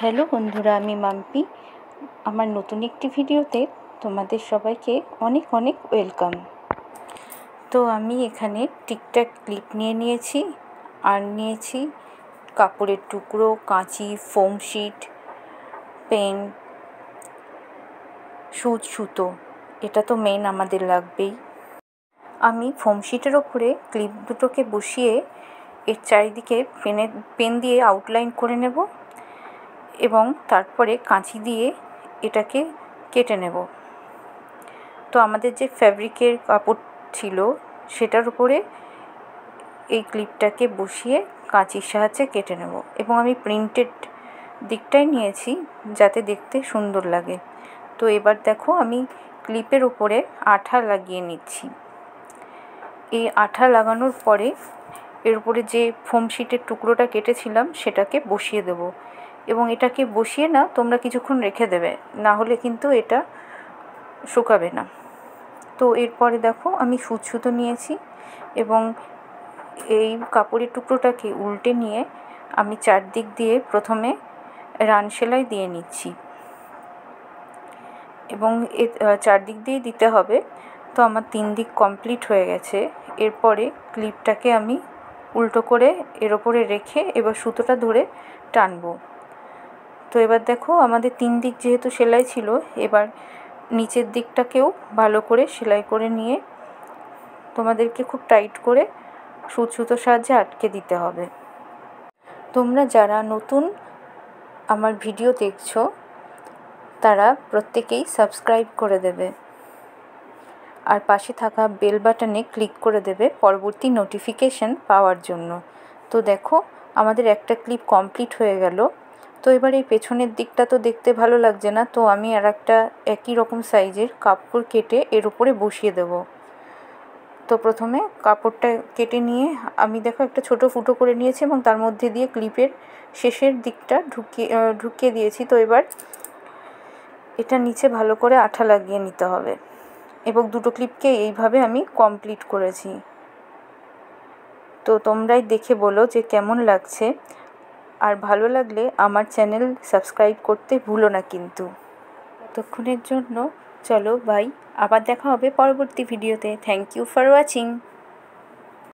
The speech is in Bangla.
হ্যালো বন্ধুরা, আমি মাম্পি। আমার নতুন একটি ভিডিওতে তোমাদের সবাইকে অনেক অনেক ওয়েলকাম। তো আমি এখানে টিকটাক ক্লিপ নিয়েছি, আর নিয়েছি কাপড়ের টুকরো, কাঁচি, ফোম শিট, পেন, সুতো। এটা তো মেন আমাদের লাগবেই। আমি ফোম শিটের ওপরে ক্লিপ দুটোকে বসিয়ে এর চারিদিকে পেন দিয়ে আউটলাইন করে নেব এবং তারপরে কাঁচি দিয়ে এটাকে কেটে নেব। তো আমাদের যে ফ্যাব্রিকের কাপড় ছিল সেটার উপরে এই ক্লিপটাকে বসিয়ে কাঁচির সাহায্যে কেটে নেব এবং আমি প্রিন্টেড দিকটাই নিয়েছি যাতে দেখতে সুন্দর লাগে। তো এবার দেখো, আমি ক্লিপের উপরে আঠা লাগিয়ে নিচ্ছি। এই আঠা লাগানোর পরে এর উপরে যে ফোম শিটের টুকরোটা কেটেছিলাম সেটাকে বসিয়ে দেব এবং এটাকে বসিয়ে তোমরা কিছুক্ষণ রেখে দেবে, না হলে কিন্তু এটা শুকাবে না। তো এরপরে দেখো, আমি সুতো নিয়েছি এবং এই কাপড়ের টুকরোটাকে উল্টে নিয়ে আমি চারদিক দিয়ে প্রথমে রান সেলাই দিয়ে নিচ্ছি এবং চারদিক দিয়ে দিতে হবে। তো আমার 3 দিক কমপ্লিট হয়ে গেছে। এরপরে ক্লিপটাকে আমি উল্টো করে এর ওপরে রেখে এবার সুতোটা ধরে টানবো। তো এবার দেখো, আমাদের 3 দিক যেহেতু সেলাই ছিল, এবার নিচের দিকটাকেও ভালো করে সেলাই করে নিয়ে তোমাদেরকে খুব টাইট করে সুতোর সাহায্যে আটকে দিতে হবে। তোমরা যারা নতুন আমার ভিডিও দেখছো তারা প্রত্যেকেই সাবস্ক্রাইব করে দেবে আর পাশে থাকা বেল বাটনে ক্লিক করে দেবে পরবর্তী নোটিফিকেশন পাওয়ার জন্য। তো দেখো, আমাদের একটা ক্লিপ কমপ্লিট হয়ে গেল। তো এবার এই পেছনের দিকটা তো দেখতে ভালো লাগছে না, তো আমি আর একটা একই রকম সাইজের কাপড় কেটে এর উপরে বসিয়ে দেব। তো প্রথমে কাপড়টা কেটে নিয়ে আমি দেখো একটা ছোট ফুটো করে নিয়েছি এবং তার মধ্যে দিয়ে ক্লিপের শেষের দিকটা ঢুকিয়ে দিয়েছি। তো এবার এটা নিচে ভালো করে আঠা লাগিয়ে নিতে হবে এবং দুটো ক্লিপকে এইভাবে আমি কমপ্লিট করেছি। তো তোমরাই দেখে বলো যে কেমন লাগছে, আর ভালো লাগলে আমার চ্যানেল সাবস্ক্রাইব করতে ভুলো না কিন্তু। ততক্ষণের জন্য চলো বাই, আবার দেখা হবে পরবর্তী ভিডিওতে। Thank you for watching.